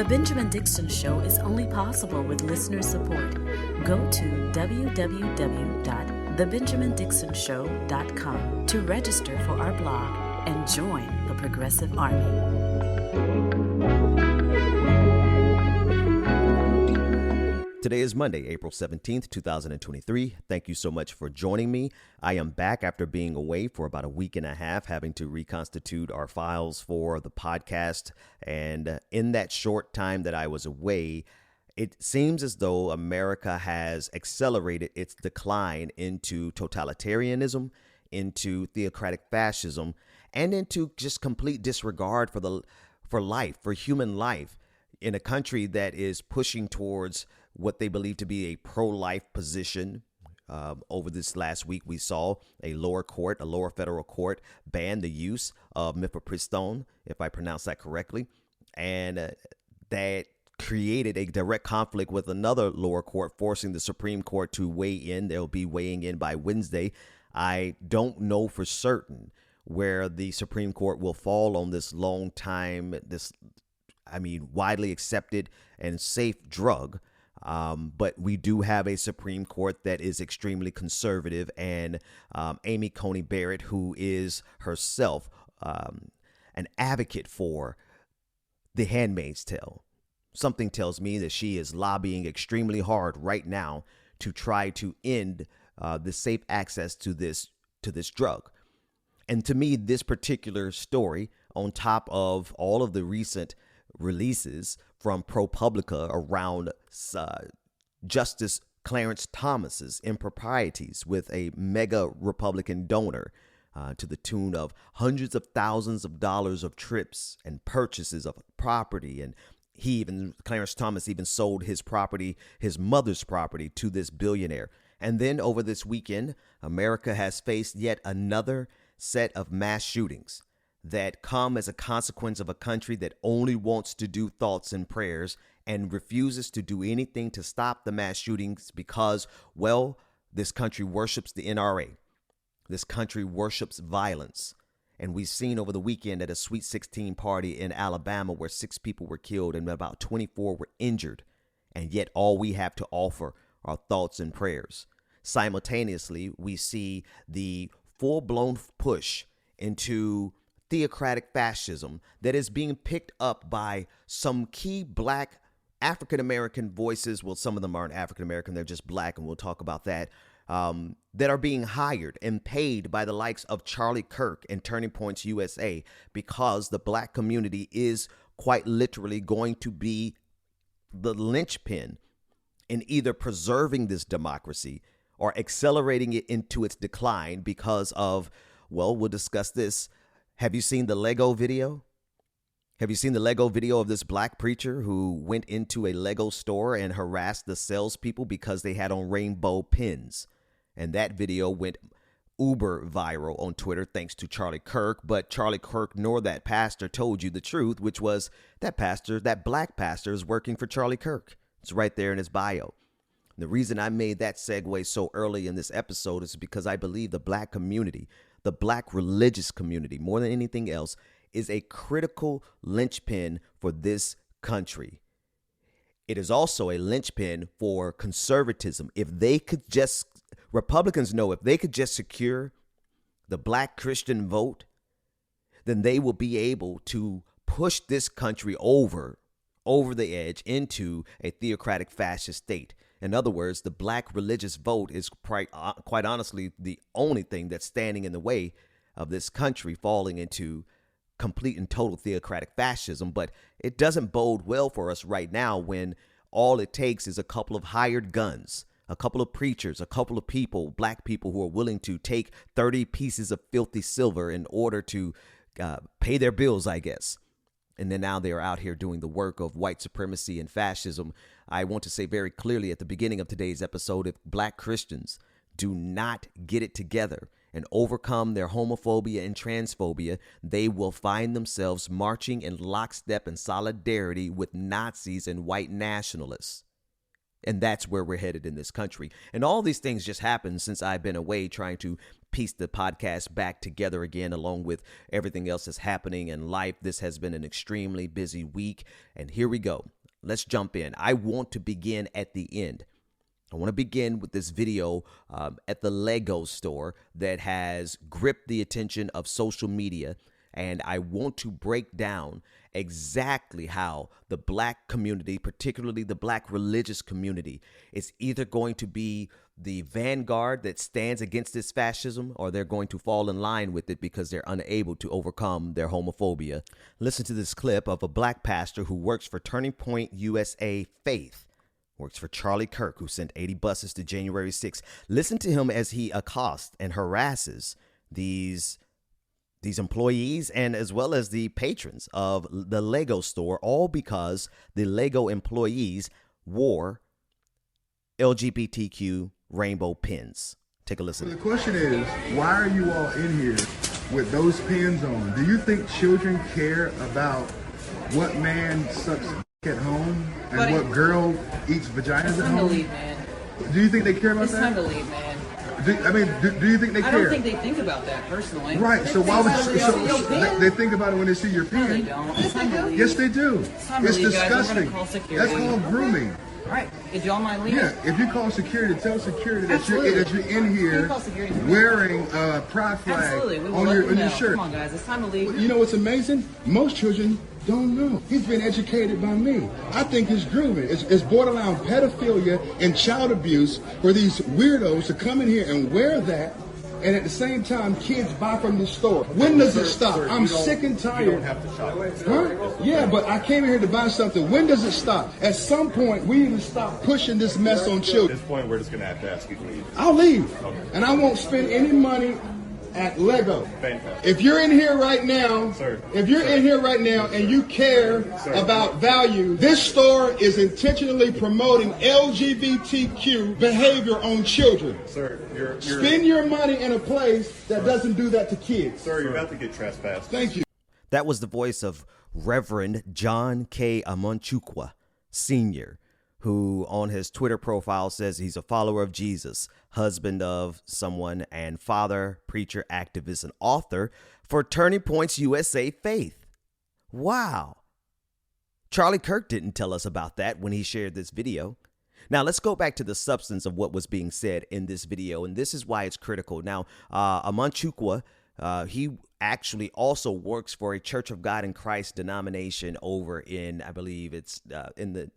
The Benjamin Dixon Show is only possible with listener support. Go to www.thebenjamindixonshow.com to register for our blog and join the Progressive Army. Today is Monday, April 17th, 2023. Thank you so much for joining me. I am back after being away for about a week and a half, having to reconstitute our files for the podcast. And in that short time that I was away, it seems as though America has accelerated its decline into totalitarianism, into theocratic fascism, and into just complete disregard for life, for human life, in a country that is pushing towards what they believe to be a pro-life position. Over this last week, we saw a lower federal court, ban the use of mifepristone, if I pronounce that correctly, and that created a direct conflict with another lower court, forcing the Supreme Court to weigh in. They'll be weighing in by Wednesday. I don't know for certain where the Supreme Court will fall on this widely accepted and safe drug. But we do have a Supreme Court that is extremely conservative, and Amy Coney Barrett, who is herself an advocate for The Handmaid's Tale. Something tells me that she is lobbying extremely hard right now to try to end the safe access to this drug. And to me, this particular story, on top of all of the recent releases from ProPublica around Justice Clarence Thomas's improprieties with a mega Republican donor to the tune of hundreds of thousands of dollars of trips and purchases of property. And Clarence Thomas even sold his property, his mother's property, to this billionaire. And then over this weekend, America has faced yet another set of mass shootings that come as a consequence of a country that only wants to do thoughts and prayers and refuses to do anything to stop the mass shootings because, well, this country worships the NRA. This country worships violence. And we've seen over the weekend at a Sweet 16 party in Alabama where 6 people were killed and about 24 were injured. And yet all we have to offer are thoughts and prayers. Simultaneously, we see the full-blown push into theocratic fascism that is being picked up by some key black African-American voices. Well, some of them aren't African-American, they're just black, and we'll talk about that, that are being hired and paid by the likes of Charlie Kirk and Turning Points USA, because the black community is quite literally going to be the linchpin in either preserving this democracy or accelerating it into its decline because of, well, we'll discuss this. Have you seen the Lego video? Have you seen the Lego video of this black preacher who went into a Lego store and harassed the salespeople because they had on rainbow pins? And that video went uber viral on Twitter thanks to Charlie Kirk. But Charlie Kirk nor that pastor told you the truth, which was that black pastor is working for Charlie Kirk. It's right there in his bio. The reason I made that segue so early in this episode is because I believe the black community, the black religious community, more than anything else, is a critical linchpin for this country. It is also a linchpin for conservatism. Republicans know if they could just secure the black Christian vote, then they will be able to push this country over the edge into a theocratic fascist state. In other words, the black religious vote is quite honestly the only thing that's standing in the way of this country falling into complete and total theocratic fascism. But it doesn't bode well for us right now when all it takes is a couple of hired guns, a couple of preachers, a couple of people, black people who are willing to take 30 pieces of filthy silver in order to pay their bills, I guess. And then now they're out here doing the work of white supremacy and fascism. I want to say very clearly at the beginning of today's episode, if black Christians do not get it together and overcome their homophobia and transphobia, they will find themselves marching in lockstep and solidarity with Nazis and white nationalists. And that's where we're headed in this country. And all these things just happened since I've been away trying to piece the podcast back together again, along with everything else that's happening in life. This has been an extremely busy week, and here we go. Let's jump in. I want to begin at the end. I want to begin with this video at the Lego store that has gripped the attention of social media, and I want to break down exactly how the black community, particularly the black religious community, is either going to be the vanguard that stands against this fascism, or they're going to fall in line with it because they're unable to overcome their homophobia. Listen to this clip of a black pastor who works for Turning Point USA Faith, works for Charlie Kirk, who sent 80 buses to January 6th. Listen to him as he accosts and harasses these employees and as well as the patrons of the Lego store, all because the Lego employees wore LGBTQ rainbow pins. Take a listen. So the question is, why are you all in here with those pins on? Do you think children care about what man sucks at home and what girl eats vaginas at home? Leave, man. Do you think they care about It's that? time to leave, man. Do you think they care? I don't think they think about that personally. Right. So why would they think about it when they see your No, they pin? don't. It's time to leave. Yes, they do. time to It's leave, guys. We're disgusting. gonna call security. That's called grooming. All right. If y'all mind leaving. Yeah, if you call security, tell security that you're Absolutely. in You here call security for me. wearing a pride flag Absolutely. We will on let your them know. shirt. Come on, guys. It's time to leave. You know what's amazing? Most children don't know. He's been educated by me. I think it's grooming. It's borderline pedophilia and child abuse for these weirdos to come in here and wear that, and at the same time, kids buy from the store. When does it stop? I'm sick and tired. You don't have to shop. Huh? Yeah, but I came here to buy something. When does it stop? At some point, we need to stop pushing this mess on At children. this point, we're just going to have to ask you to leave. I'll leave. Okay. And I won't spend any money at Lego. Fantastic. If you're in here right now, Sir. if you're in here right now and you care about value, this store is intentionally promoting LGBTQ behavior on children. Sir, you're Spend your money in a place that doesn't do that to kids. Sir, you're about to get trespassed. Thank you. That was the voice of Reverend John K. Amonchukwu Sr., who on his Twitter profile says he's a follower of Jesus, husband of someone, and father, preacher, activist, and author for Turning Points USA Faith. Wow. Charlie Kirk didn't tell us about that when he shared this video. Now, let's go back to the substance of what was being said in this video, and this is why it's critical. Now, Amonchukwu, he actually also works for a Church of God in Christ denomination over in, I believe it's in the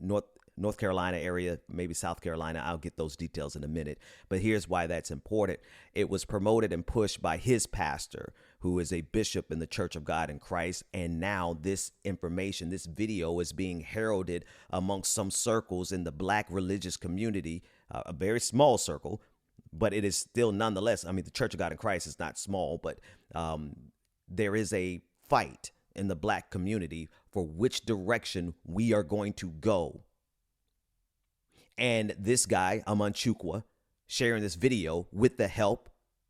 North Carolina area, maybe South Carolina. I'll get those details in a minute. But here's why that's important. It was promoted and pushed by his pastor, who is a bishop in the Church of God in Christ. And now this information, this video is being heralded amongst some circles in the black religious community, a very small circle, but it is still nonetheless. I mean, the Church of God in Christ is not small, but there is a fight in the black community for which direction we are going to go. And this guy, Amonchukwu, sharing this video with the help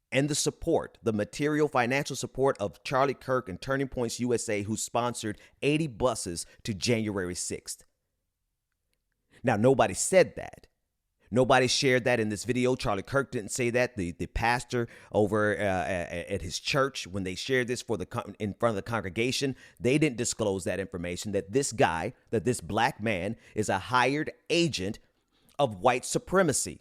and the support, the material financial support of Charlie Kirk and Turning Points USA, who sponsored 80 buses to January 6th. Now, nobody said that. Nobody shared that in this video. Charlie Kirk didn't say that. The pastor over at his church, when they shared this in front of the congregation, they didn't disclose that information, that this guy, that this black man is a hired agent of white supremacy.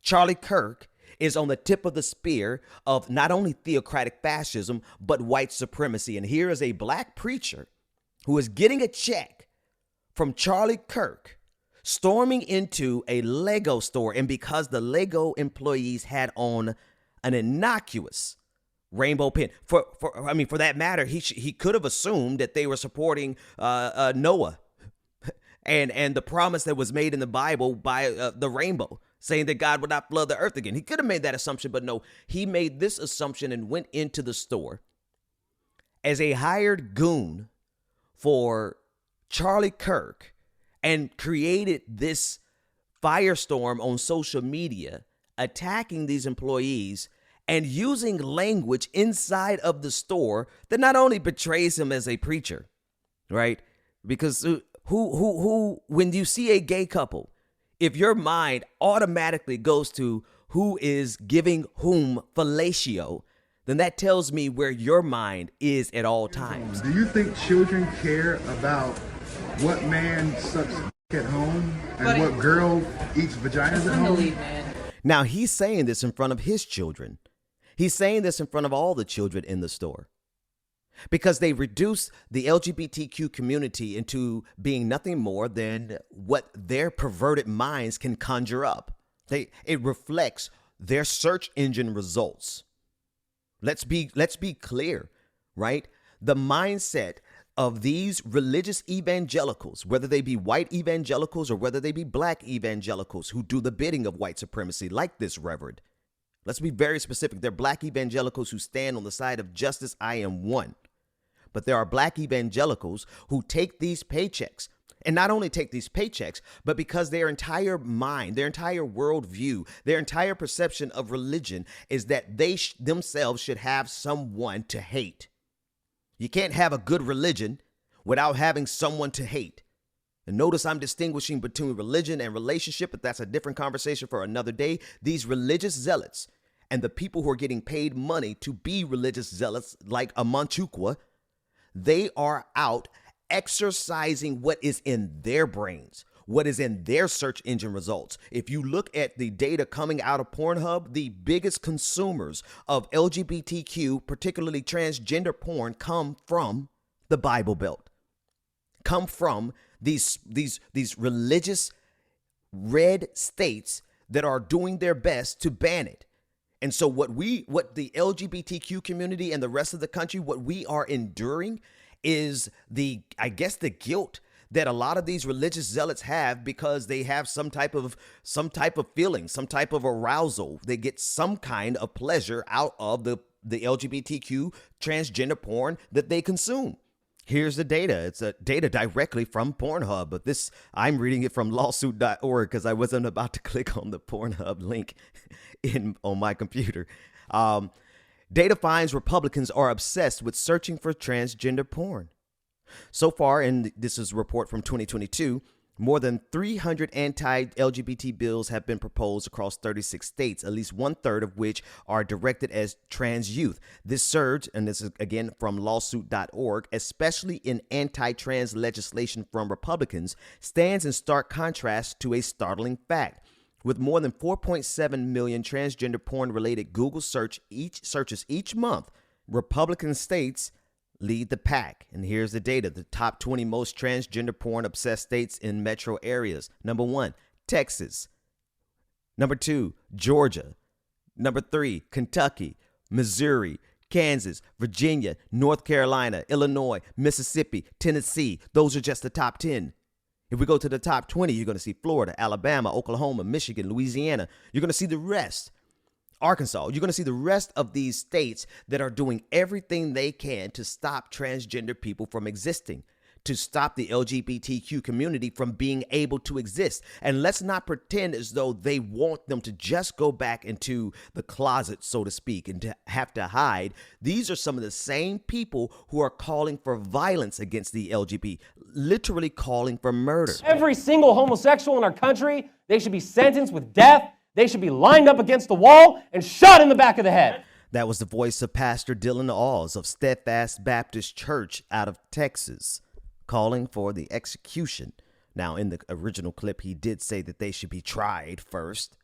Charlie Kirk is on the tip of the spear of not only theocratic fascism, but white supremacy. And here is a black preacher who is getting a check from Charlie Kirk, storming into a Lego store. And because the Lego employees had on an innocuous rainbow pin, for that matter, he could have assumed that they were supporting Noah and the promise that was made in the Bible by the rainbow, saying that God would not flood the earth again. He could have made that assumption, but no, he made this assumption and went into the store as a hired goon for Charlie Kirk and created this firestorm on social media, attacking these employees and using language inside of the store that not only betrays him as a preacher, right? Because who when you see a gay couple, if your mind automatically goes to who is giving whom fellatio, then that tells me where your mind is at all times. Do you think children care about what man sucks at home and Buddy, what girl eats vaginas at I'm the home? lead man. Now, he's saying this in front of his children. He's saying this in front of all the children in the store. Because they reduce the LGBTQ community into being nothing more than what their perverted minds can conjure up. It reflects their search engine results. Let's be clear, right? The mindset of these religious evangelicals, whether they be white evangelicals or whether they be black evangelicals who do the bidding of white supremacy, like this reverend. Let's be very specific. They're black evangelicals who stand on the side of justice. I am one. But there are black evangelicals who take these paychecks, and not only take these paychecks, but because their entire mind, their entire worldview, their entire perception of religion is that they themselves should have someone to hate. You can't have a good religion without having someone to hate. And notice I'm distinguishing between religion and relationship, but that's a different conversation for another day. These religious zealots and the people who are getting paid money to be religious zealots like a Manchuqua, they are out exercising what is in their brains, what is in their search engine results. If you look at the data coming out of Pornhub, the biggest consumers of LGBTQ, particularly transgender porn, come from the Bible Belt, come from these religious red states that are doing their best to ban it. And so what the LGBTQ community and the rest of the country, what we are enduring is the guilt that a lot of these religious zealots have because they have some type of feeling, some type of arousal. They get some kind of pleasure out of the LGBTQ transgender porn that they consume. Here's the data. It's data directly from Pornhub, but I'm reading it from lawsuit.org because I wasn't about to click on the Pornhub link on my computer. Data finds Republicans are obsessed with searching for transgender porn. So far, and this is a report from 2022, more than 300 anti-LGBT bills have been proposed across 36 states, at least 1/3 of which are directed as trans youth. This surge, and this is again from lawsuit.org, especially in anti-trans legislation from Republicans, stands in stark contrast to a startling fact. With more than 4.7 million transgender porn-related Google searches each month, Republican states lead the pack. And here's the data. The top 20 most transgender porn-obsessed states in metro areas. Number 1, Texas. Number 2, Georgia. Number 3, Kentucky, Missouri, Kansas, Virginia, North Carolina, Illinois, Mississippi, Tennessee. Those are just the top 10. If we go to the top 20, you're going to see Florida, Alabama, Oklahoma, Michigan, Louisiana. You're going to see the rest. Arkansas. You're going to see the rest of these states that are doing everything they can to stop transgender people from existing, to stop the LGBTQ community from being able to exist. And let's not pretend as though they want them to just go back into the closet, so to speak, and to have to hide. These are some of the same people who are calling for violence against the LGBT, literally calling for murder. Every single homosexual in our country, they should be sentenced with death. They should be lined up against the wall and shot in the back of the head. That was the voice of Pastor Dylan Alls of Steadfast Baptist Church out of Texas, calling for the execution. Now, in the original clip, he did say that they should be tried first.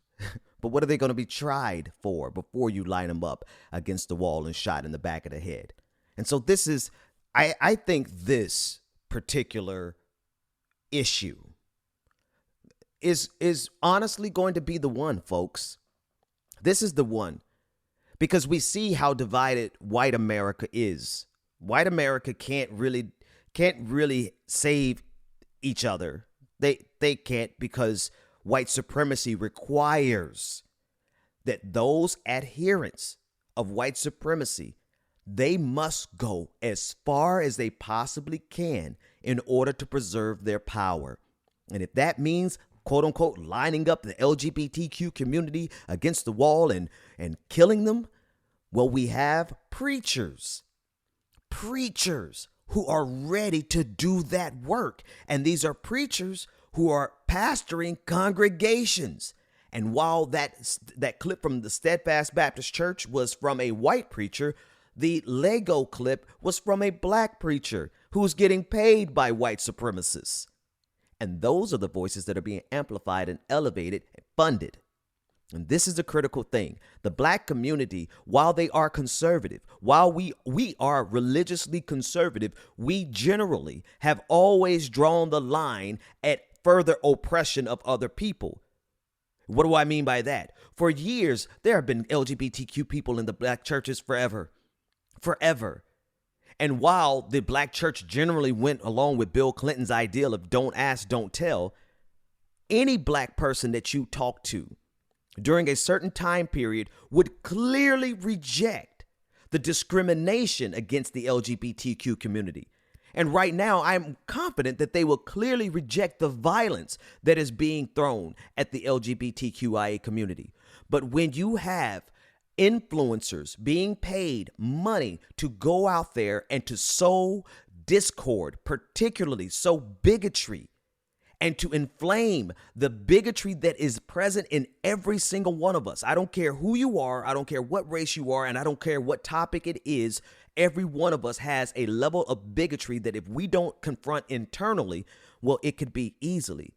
But what are they going to be tried for before you line them up against the wall and shot in the back of the head? And so this is, I think this particular issue is honestly going to be the one, folks. This is the one, because we see how divided white America is. White America can't really save each other. They can't, because white supremacy requires that those adherents of white supremacy, they must go as far as they possibly can in order to preserve their power. And if that means, quote unquote, lining up the LGBTQ community against the wall and killing them, well, we have preachers who are ready to do that work. And these are preachers who are pastoring congregations. And while that clip from the Steadfast Baptist Church was from a white preacher, the Lego clip was from a black preacher who's getting paid by white supremacists. And those are the voices that are being amplified and elevated and funded. And this is a critical thing. The black community, while they are conservative, while we are religiously conservative, we generally have always drawn the line at further oppression of other people. What do I mean by that? For years, there have been LGBTQ people in the black churches forever. And while the black church generally went along with Bill Clinton's ideal of don't ask, don't tell, any black person that you talk to during a certain time period would clearly reject the discrimination against the LGBTQ community. And right now, I'm confident that they will clearly reject the violence that is being thrown at the LGBTQIA community. But when you have influencers being paid money to go out there and to sow discord, particularly sow bigotry, and to inflame the bigotry that is present in every single one of us. I don't care who you are, I don't care what race you are, and I don't care what topic it is. Every one of us has a level of bigotry that if we don't confront internally, well, it could be easily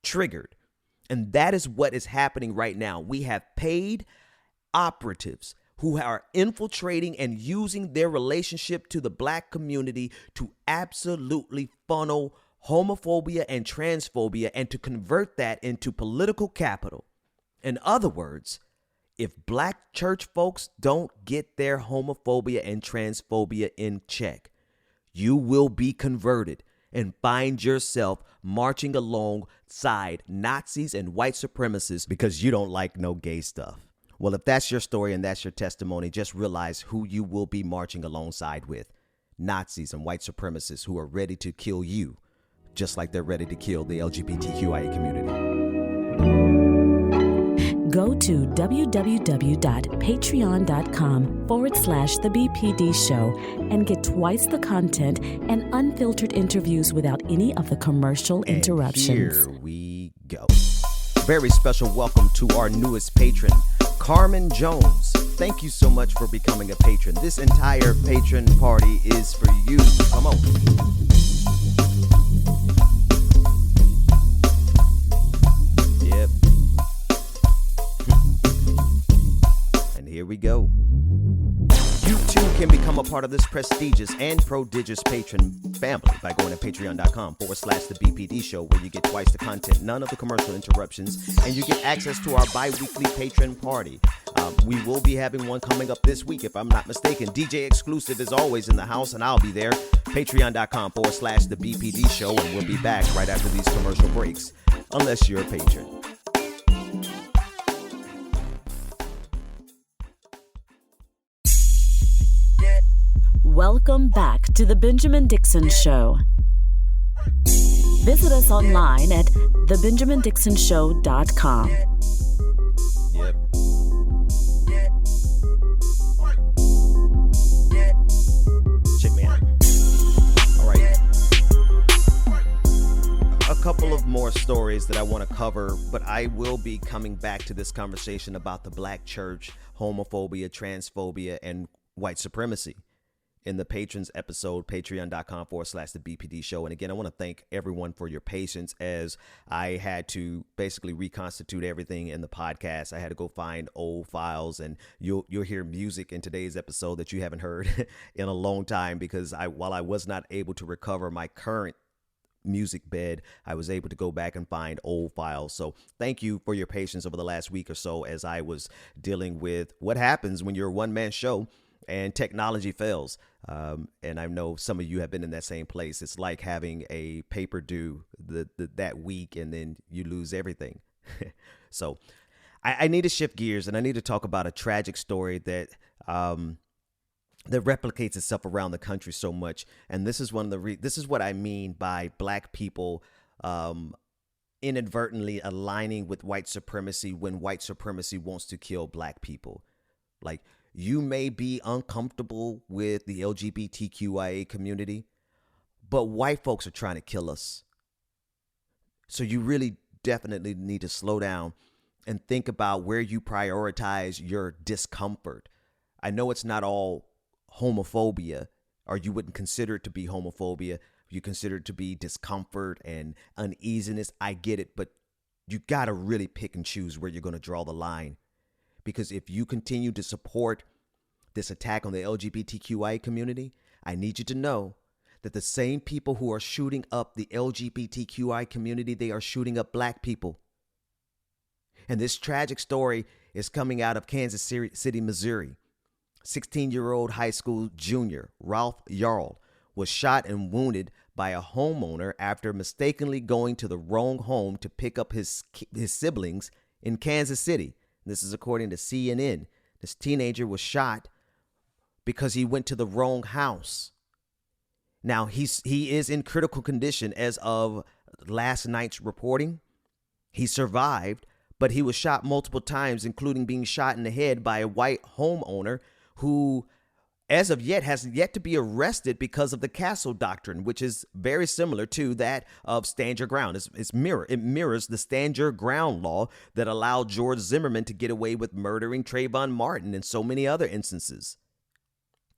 triggered. And that is what is happening right now. We have paid operatives who are infiltrating and using their relationship to the black community to absolutely funnel homophobia and transphobia and to convert that into political capital. In other words, if black church folks don't get their homophobia and transphobia in check, you will be converted and find yourself marching alongside Nazis and white supremacists because you don't like no gay stuff. Well, if that's your story and that's your testimony, just realize who you will be marching alongside with. Nazis and white supremacists who are ready to kill you, just like they're ready to kill the LGBTQIA community. Go to www.patreon.com/The BPD Show and get twice the content and unfiltered interviews without any of the commercial interruptions. Here we go. Very special welcome to our newest patron, Carmen Jones. Thank you so much for becoming a patron. This entire patron party is for you. Come on. Yep. And here we go. You too can become a part of this prestigious and prodigious patron family by going to patreon.com/The BPD Show, where you get twice the content, none of the commercial interruptions, and you get access to our bi-weekly patron party. We will be having one coming up this week, if I'm not mistaken. DJ Exclusive is always in the house, and I'll be there. Patreon.com/The BPD Show, and we'll be back right after these commercial breaks, unless you're a patron. Welcome back to The Benjamin Dixon Show. Visit us online at thebenjamindixonshow.com. Yep. Check me out. All right. A couple of more stories that I want to cover, but I will be coming back to this conversation about the black church, homophobia, transphobia, and white supremacy in the patrons episode, patreon.com/The BPD Show. And again, I want to thank everyone for your patience as I had to basically reconstitute everything in the podcast. I had to go find old files, and you'll hear music in today's episode that you haven't heard in a long time, because while I was not able to recover my current music bed, I was able to go back and find old files. So thank you for your patience over the last week or so as I was dealing with what happens when you're a one-man show and technology fails. And I know some of you have been in that same place. It's like having a paper due that week and then you lose everything. So I need to shift gears, and I need to talk about a tragic story that replicates itself around the country so much. And this is this is what I mean by black people inadvertently aligning with white supremacy when white supremacy wants to kill black people. Like, you may be uncomfortable with the LGBTQIA community, but white folks are trying to kill us. So you really definitely need to slow down and think about where you prioritize your discomfort. I know it's not all homophobia, or you wouldn't consider it to be homophobia. You consider it to be discomfort and uneasiness. I get it, but you got to really pick and choose where you're going to draw the line. Because if you continue to support this attack on the LGBTQI community, I need you to know that the same people who are shooting up the LGBTQI community, they are shooting up black people. And this tragic story is coming out of Kansas City, Missouri. 16-year-old high school junior Ralph Yarl was shot and wounded by a homeowner after mistakenly going to the wrong home to pick up his siblings in Kansas City. This is according to CNN. This teenager was shot because he went to the wrong house. Now, he is in critical condition as of last night's reporting. He survived, but he was shot multiple times, including being shot in the head by a white homeowner who, as of yet, has yet to be arrested because of the castle doctrine, which is very similar to that of stand your ground. It mirrors the stand your ground law that allowed George Zimmerman to get away with murdering Trayvon Martin and so many other instances.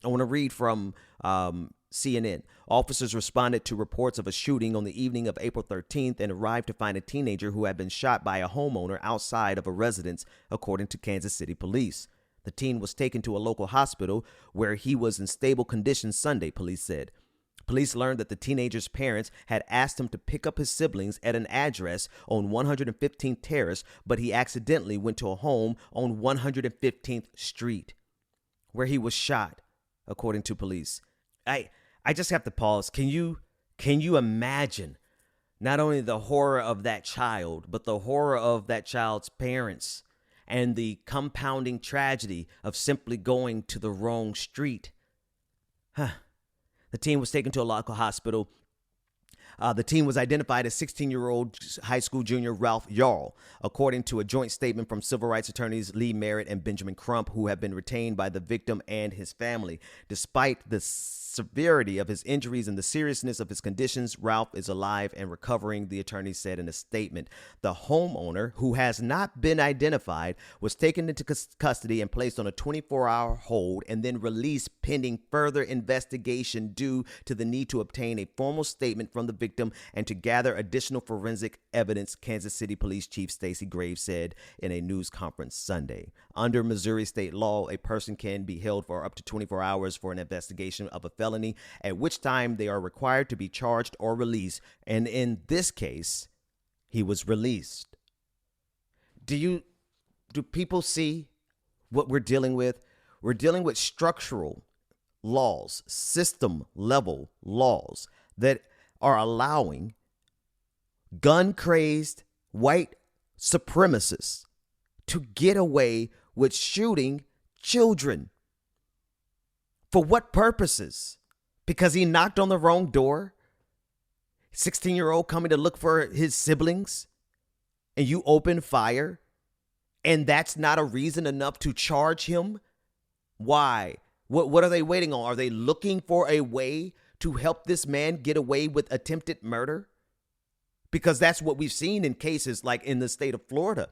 I want to read from CNN. Officers responded to reports of a shooting on the evening of April 13th and arrived to find a teenager who had been shot by a homeowner outside of a residence, according to Kansas City police. The teen was taken to a local hospital where he was in stable condition Sunday, police said. Police learned that the teenager's parents had asked him to pick up his siblings at an address on 115th Terrace, but he accidentally went to a home on 115th Street, where he was shot, according to police. I just have to pause. Can you imagine not only the horror of that child, but the horror of that child's parents and the compounding tragedy of simply going to the wrong street? The teen was taken to a local hospital. The teen was identified as 16-year-old high school junior Ralph Yarl, according to a joint statement from civil rights attorneys Lee Merritt and Benjamin Crump, who have been retained by the victim and his family. Despite the severity of his injuries and the seriousness of his conditions, Ralph is alive and recovering, the attorney said in a statement. The homeowner, who has not been identified, was taken into custody and placed on a 24-hour hold and then released pending further investigation due to the need to obtain a formal statement from the victim and to gather additional forensic evidence, Kansas City Police Chief Stacey Graves said in a news conference Sunday. Under Missouri state law, a person can be held for up to 24 hours for an investigation of a felony, at which time they are required to be charged or released. And in this case, he was released. Do people see what we're dealing with? We're dealing with structural laws, system level laws that are allowing gun-crazed white supremacists to get away with shooting children. For what purposes? Because he knocked on the wrong door? 16-year-old coming to look for his siblings, and you open fire, and that's not a reason enough to charge him? Why? What are they waiting on? Are they looking for a way to help this man get away with attempted murder? Because that's what we've seen in cases like in the state of Florida.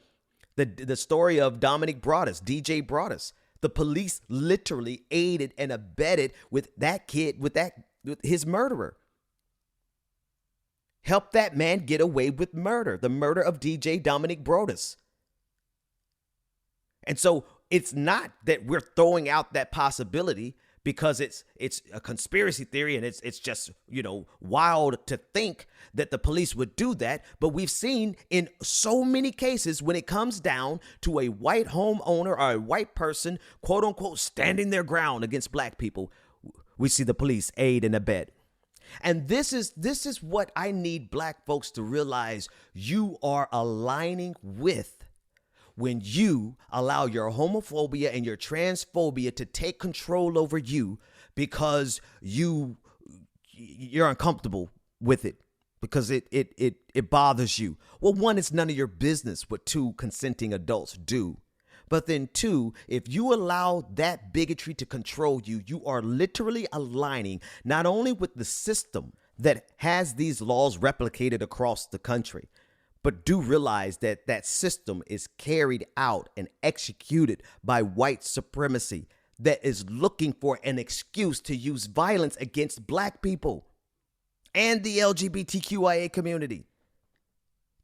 The story of Dominic Broadus, DJ Broadus. The police literally aided and abetted with that kid, with his murderer. Help that man get away with murder, the murder of DJ Dominic Broadus. And so it's not that we're throwing out that possibility because it's a conspiracy theory and it's just, wild to think that the police would do that. But we've seen in so many cases when it comes down to a white homeowner or a white person, quote unquote, standing their ground against black people, we see the police aid and abet. And this is what I need black folks to realize you are aligning with when you allow your homophobia and your transphobia to take control over you because you're uncomfortable with it, because it bothers you. Well, one, it's none of your business what two consenting adults do. But then two, if you allow that bigotry to control you, you are literally aligning not only with the system that has these laws replicated across the country, But do realize that that system is carried out and executed by white supremacy that is looking for an excuse to use violence against black people and the LGBTQIA community.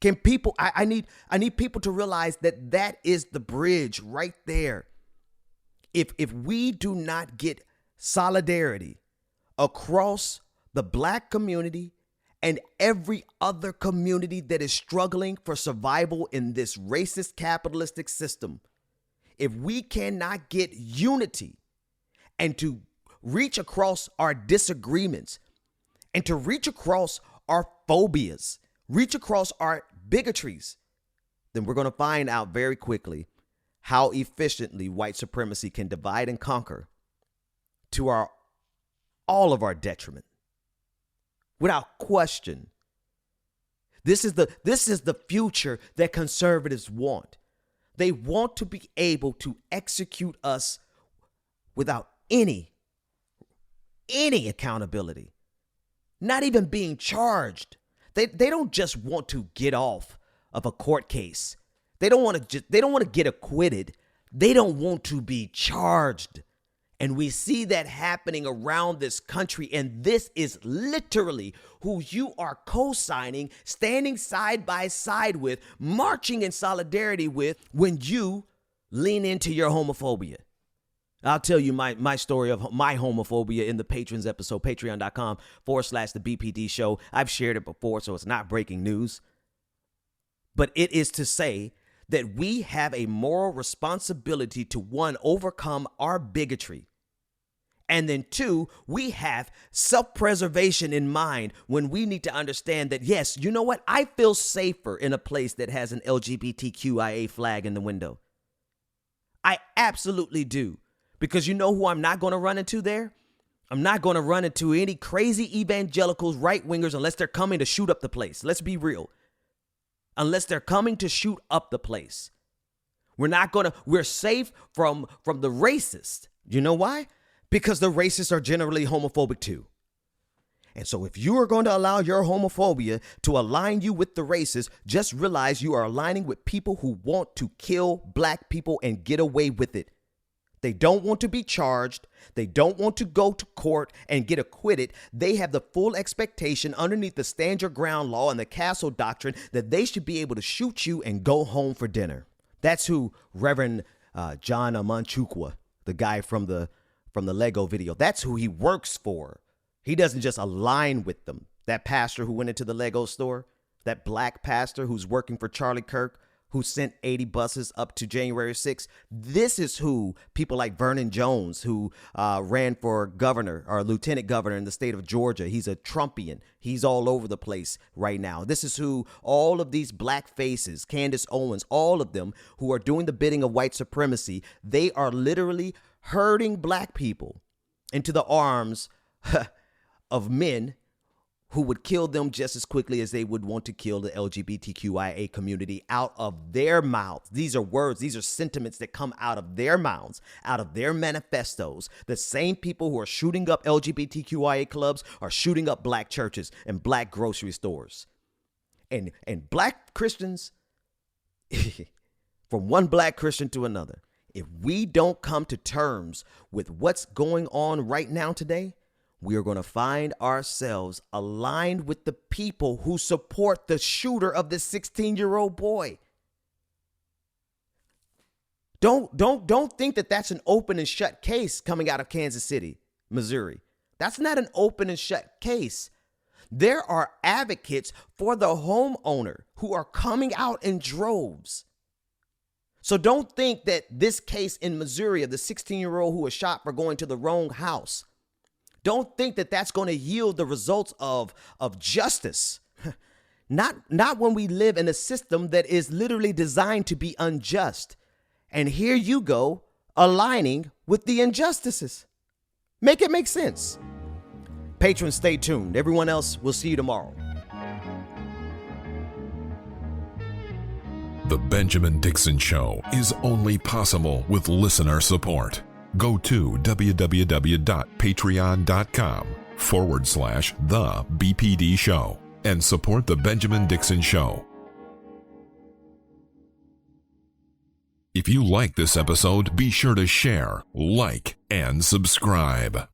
Can people, I need people to realize that that is the bridge right there. If we do not get solidarity across the black community and every other community that is struggling for survival in this racist capitalistic system, if we cannot get unity and to reach across our disagreements and to reach across our phobias, reach across our bigotries, then we're going to find out very quickly how efficiently white supremacy can divide and conquer to all of our detriment. Without question. This is the future that conservatives want. They want to be able to execute us without any accountability, not even being charged. They don't just want to get off of a court case. They don't want to get acquitted. They don't want to be charged. And we see that happening around this country. And this is literally who you are co-signing, standing side by side with, marching in solidarity with when you lean into your homophobia. I'll tell you my story of my homophobia in the Patrons episode, patreon.com/the BPD show. I've shared it before, so it's not breaking news. But it is to say that we have a moral responsibility to, one, overcome our bigotry. And then two, we have self-preservation in mind when we need to understand that, yes, you know what? I feel safer in a place that has an LGBTQIA flag in the window. I absolutely do. Because you know who I'm not going to run into there? I'm not going to run into any crazy evangelicals, right-wingers, unless they're coming to shoot up the place. Let's be real. Unless they're coming to shoot up the place. We're safe from the racist. You know why? Because the racists are generally homophobic too. And so if you are going to allow your homophobia to align you with the racists, just realize you are aligning with people who want to kill black people and get away with it. They don't want to be charged. They don't want to go to court and get acquitted. They have the full expectation underneath the stand your ground law and the castle doctrine that they should be able to shoot you and go home for dinner. That's who Reverend John Amanchukwu, the guy from the Lego video, that's who he works for. He doesn't just align with them. That pastor who went into the Lego store, that black pastor who's working for Charlie Kirk, who sent 80 buses up to January 6th. This is who people like Vernon Jones, who ran for governor or lieutenant governor in the state of Georgia. He's a Trumpian. He's all over the place right now. This is who all of these black faces, Candace Owens, all of them who are doing the bidding of white supremacy, they are literally herding black people into the arms of men who would kill them just as quickly as they would want to kill the LGBTQIA community out of their mouths. These are words, these are sentiments that come out of their mouths, out of their manifestos. The same people who are shooting up LGBTQIA clubs are shooting up black churches and black grocery stores. And black Christians, from one black Christian to another, if we don't come to terms with what's going on right now today, we are going to find ourselves aligned with the people who support the shooter of this 16-year-old boy. Don't think that that's an open and shut case coming out of Kansas City, Missouri. That's not an open and shut case. There are advocates for the homeowner who are coming out in droves. So don't think that this case in Missouri of the 16-year-old who was shot for going to the wrong house, don't think that that's going to yield the results of justice. Not when we live in a system that is literally designed to be unjust. And here you go, aligning with the injustices. Make it make sense. Patrons, stay tuned. Everyone else, we'll see you tomorrow. The Benjamin Dixon Show is only possible with listener support. Go to www.patreon.com/the BPD Show and support The Benjamin Dixon Show. If you like this episode, be sure to share, like, and subscribe.